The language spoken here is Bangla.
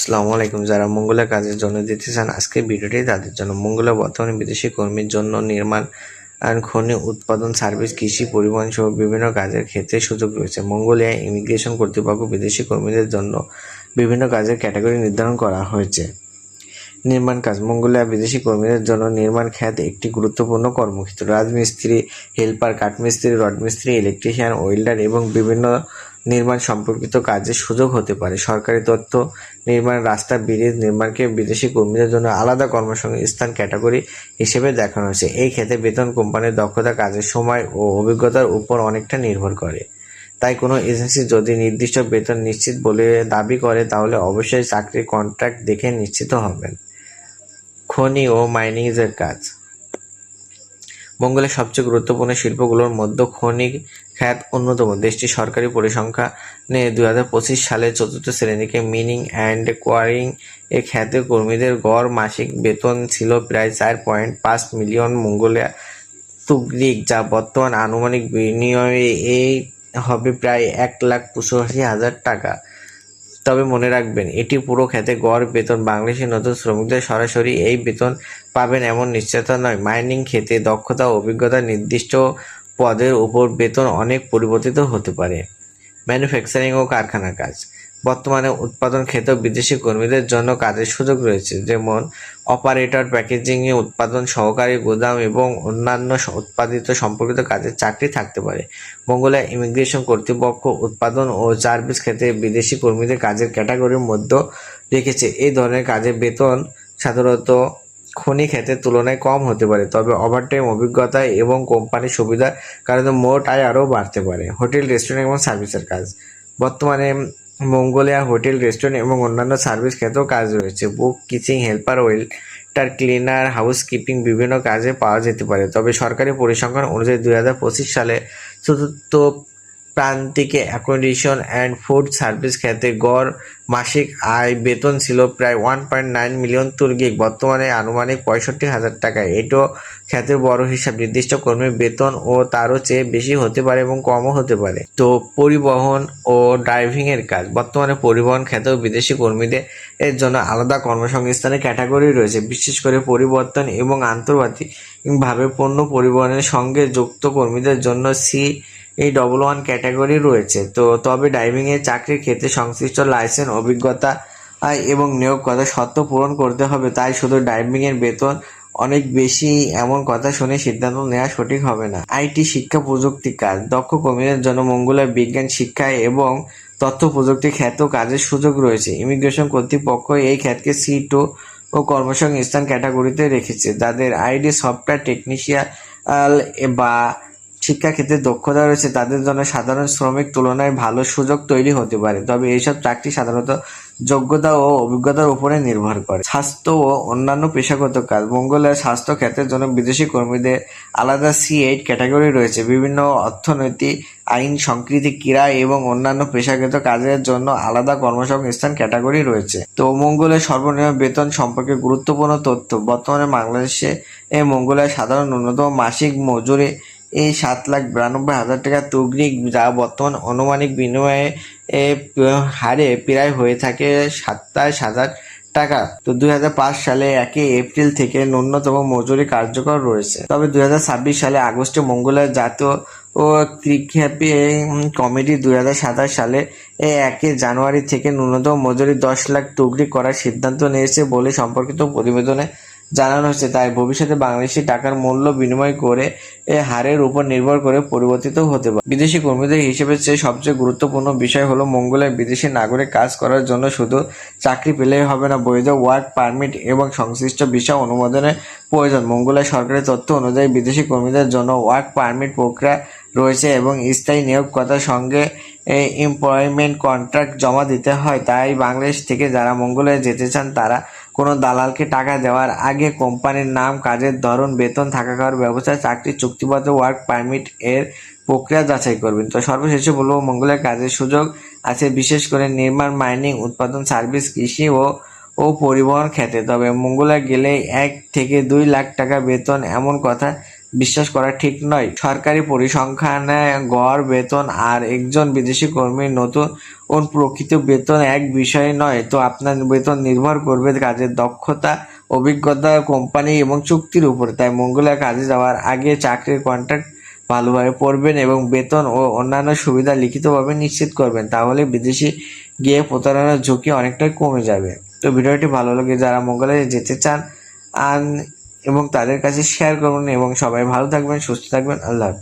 আসসালামু আলাইকুম। যারা মঙ্গলের কাজের জন্য যেতে চান আজকের ভিডিওটি তাদের জন্য। মঙ্গলে বর্তমানে বিদেশি কর্মীর জন্য নির্মাণ, খনি উৎপাদন, সার্ভিস, কৃষি, পরিবহন সহ বিভিন্ন কাজের ক্ষেত্রে সুযোগ রয়েছে। মঙ্গোলিয়া ইমিগ্রেশন কর্তৃপক্ষ বিদেশি কর্মীদের জন্য বিভিন্ন কাজের ক্যাটাগরি নির্ধারণ করা হয়েছে। নির্মাণ কাজ। মঙ্গোলিয়া বিদেশি কর্মীদের জন্য নির্মাণ খাত একটি গুরুত্বপূর্ণ কর্মক্ষেত্র। রাজমিস্ত্রি, হেল্পার, কাঠমিস্ত্রি, রডমিস্ত্রি, ইলেকট্রিশিয়ান, ওয়েল্ডার এবং বিভিন্ন নির্মাণ সম্পর্কিত কাজের সুযোগ হতে পারে। সরকারি তথ্য, নির্মাণ, রাস্তা, ব্রিজ নির্মাণকে বিদেশি কর্মীদের জন্য আলাদা কর্মসংস্থান ক্যাটাগরি হিসেবে দেখানো হয়েছে। এই ক্ষেত্রে বেতন কোম্পানির দক্ষতা, কাজের সময় ও অভিজ্ঞতার উপর অনেকটা নির্ভর করে। তাই কোনো এজেন্সি যদি নির্দিষ্ট বেতন নিশ্চিত বলে দাবি করে তাহলে অবশ্যই চাকরির কন্ট্রাক্ট দেখে নিশ্চিত হবেন। খনি ও মাইনিংয়ের কাজ। মঙ্গলের সবচেয়ে গুরুত্বপূর্ণ শিল্পগুলোর মধ্যে খনি খাত অন্যতম। দেশটির সরকারি পরিসংখ্যানে 2025 সালে চতুর্থ শ্রেণীকে মিনিং অ্যান্ড কোয়ারিং এ খাতে কর্মীদের গড় মাসিক বেতন ছিল প্রায় 4.5 মিলিয়ন মঙ্গোলিয়া তুগরিক, যা বর্তমান আনুমানিক বিনিময়ে হবে প্রায় 1,85,000 টাকা। তবে মনে রাখবেন, এটি পুরো খাতে গড় বেতন। বাংলাদেশি নতুন শ্রমিকদের সরাসরি এই বেতন পাবেন এমন নিশ্চয়তা নয়। মাইনিং ক্ষেত্রে দক্ষতা ও অভিজ্ঞতা নির্দিষ্ট পদের উপর বেতন অনেক পরিবর্তিত হতে পারে। ম্যানুফ্যাকচারিং ও কারখানা কাজ। বর্তমানে উৎপাদন ক্ষেত্রেও বিদেশি কর্মীদের জন্য কাজের সুযোগ রয়েছে, যেমন অপারেটর, প্যাকেজিং, উৎপাদন সহকারী, গুদাম এবং অন্যান্য উৎপাদিত সম্পর্কিত কাজের চাকরি থাকতে পারে। মঙ্গোলিয়া ইমিগ্রেশন কর্তৃপক্ষ উৎপাদন ও সার্ভিস ক্ষেত্রে বিদেশি কর্মীদের কাজের ক্যাটাগরির মধ্যে রেখেছে। এই ধরনের কাজের বেতন সাধারণত খনি খাতের তুলনায় কম হতে পারে, তবে ওভারটাইম, অভিজ্ঞতা এবং কোম্পানির সুবিধার কারণে মোট আয় আরও বাড়তে পারে। হোটেল, রেস্টুরেন্ট এবং সার্ভিসের কাজ। বর্তমানে মঙ্গোলিয়া হোটেল, রেস্টুরেন্ট এবং অন্যান্য সার্ভিস ক্ষেত্রেও কাজ রয়েছে। বুক কিচিং, হেল্পার, ওয়েটার, ক্লিনার, হাউসকিপিং বিভিন্ন কাজে পাওয়া যেতে পারে। তবে সরকারি পরিসংখ্যান অনুযায়ী 2025 সালে চতুর্থ প্রান্তিকে অ্যাকোমোডেশন অ্যান্ড ফুড সার্ভিস খাতে গড় মাসিক আয় বেতন ছিল প্রায় 1.9 মিলিয়ন তুর্কিক, বর্তমানে আনুমানিক 65,000 টাকা। এটাও খাতের বড় হিসাব। নির্দিষ্ট কর্মীর বেতন ও তারও চেয়ে বেশি হতে পারে এবং কমও হতে পারে। তো পরিবহন ও ড্রাইভিং এর কাজ। বর্তমানে পরিবহন খাতেও বিদেশি কর্মীদের এর জন্য আলাদা কর্মসংস্থানের ক্যাটাগরি রয়েছে। বিশেষ করে পরিবর্তন এবং আন্তর্জাতিকভাবে পণ্য পরিবহনের সঙ্গে যুক্ত কর্মীদের জন্য CA11 ক্যাটাগরি রয়েছে। তবে ড্রাইভিংয়ের চাকরির ক্ষেত্রে সংশ্লিষ্ট লাইসেন্স, অভিজ্ঞতা এবং নিয়োগকর্তার শর্ত পূরণ করতে হবে। তাই শুধু ড্রাইভিংয়ের বেতন অনেক বেশি এমন কথা শুনে সিদ্ধান্ত নেওয়া সঠিক হবে না। আইটি, শিক্ষা, প্রযুক্তি কাজ। দক্ষ কর্মীদের জন্য মঙ্গোলিয়া বিজ্ঞান, শিক্ষা এবং তথ্য প্রযুক্তি খাতেও কাজের সুযোগ রয়েছে। ইমিগ্রেশন কর্তৃপক্ষ এই খাতকে C2 ও কর্মসংস্থান ক্যাটাগরিতে রেখেছে। যাদের আইটি, সফটওয়্যার টেকনিশিয়ান বা শিক্ষাক্ষেত্রে দক্ষতা রয়েছে তাদের জন্য সাধারণ শ্রমিক তুলনায় ভালো সুযোগ তৈরি হতে পারে। তবে এইসব চাকরি সাধারণত যোগ্যতা ও অভিজ্ঞতার উপরে নির্ভর করে। স্বাস্থ্য ও অন্যান্য পেশাগত কাজ। মঙ্গোলিয়ার স্বাস্থ্য খাতের জন্য বিদেশি কর্মীদের আলাদা C8 ক্যাটাগরি রয়েছে। বিভিন্ন অর্থনৈতিক, আইন, সংস্কৃতি, ক্রীড়া এবং অন্যান্য পেশাগত কাজের জন্য আলাদা কর্মসংস্থান ক্যাটাগরি রয়েছে। তো মঙ্গোলিয়ার সর্বনিম্ন বেতন সম্পর্কে গুরুত্বপূর্ণ তথ্য। বর্তমানে বাংলাদেশে মঙ্গোলিয়ার সাধারণ ন্যূনতম মাসিক মজুরি 7,92,000 টাকা তুগরিক, যা বর্তমান আনুমানিক বিনিময়ে হারে প্রায় হয়ে থাকে 27,000 টাকা। তো 2005 সালে 1 এপ্রিল থেকে ন্যূনতম মজুরি কার্যকর রয়েছে। তবে 2026 সালে আগস্টে মঙ্গোলিয়ার জাতীয় ও ক্রিকেট কমিটি 2027 সালে 1 জানুয়ারি থেকে ন্যূনতম মজুরি 10 লাখ তুগরিক করার সিদ্ধান্ত নিয়েছে বলে সম্পর্কিত প্রতিবেদনে জানানো হয়েছে। তাই ভবিষ্যতে বাংলাদেশি টাকার মূল্য বিনিময় করে হারের উপর নির্ভর করে পরিবর্তিত হতে পারে। বিদেশি কর্মীদের হিসেবে চেয়ে সবচেয়ে গুরুত্বপূর্ণ বিষয় হলো মঙ্গোলিয়ায় বিদেশি নাগরিক কাজ করার জন্য শুধু চাকরি পেলেই হবে না, বৈধ ওয়ার্ক পারমিট এবং সংশ্লিষ্ট ভিসা অনুমোদনের প্রয়োজন। মঙ্গোলিয়ার সরকারি তথ্য অনুযায়ী বিদেশি কর্মীদের জন্য ওয়ার্ক পারমিট প্রক্রিয়া রয়েছে এবং স্থায়ী নিয়োগকর্তার সঙ্গে এমপ্লয়মেন্ট কন্ট্রাক্ট জমা দিতে হয়। তাই বাংলাদেশ থেকে যারা মঙ্গোলিয়ায় যেতে চান তারা কোনো দালালকে টাকা দেওয়ার আগে কোম্পানির নাম, কাজের ধরন, বেতন, থাকা খাওয়ার ব্যবস্থা, চাকরির চুক্তিপত্র, ওয়ার্ক পারমিট এর প্রক্রিয়া যাচাই করবেন। তো সর্বশেষে বলবো, মঙ্গোলিয়ায় কাজের সুযোগ আছে বিশেষ করে নির্মাণ, মাইনিং, উৎপাদন, সার্ভিস, কৃষি ও পরিবহন খাতে। তবে মঙ্গোলিয়া গেলে 1 থেকে 2 লাখ টাকা বেতন এমন কথা বিশ্বাস করা ঠিক নয়। সরকারি পরিসংখ্যানে গড় বেতন আর একজন বিদেশি কর্মীর নতুন প্রকৃত বেতন এক বিষয় নয়। তো আপনার বেতন নির্ভর করবে কাজের দক্ষতা, অভিজ্ঞতা, কোম্পানি এবং চুক্তির উপরে। তাই মঙ্গলে কাজে যাওয়ার আগে চাকরির কন্ট্রাক্ট ভালোভাবে পড়বেন এবং বেতন ও অন্যান্য সুবিধা লিখিতভাবে নিশ্চিত করবেন। তাহলে বিদেশে গিয়ে প্রতারণার ঝুঁকি অনেকটাই কমে যাবে। তো ভিডিওটি ভালো লাগে যারা মঙ্গলে যেতে চান এবং তাদের কাছে শেয়ার করুন এবং সবাই ভালো থাকবেন, সুস্থ থাকবেন। আল্লাহ হাফেজ।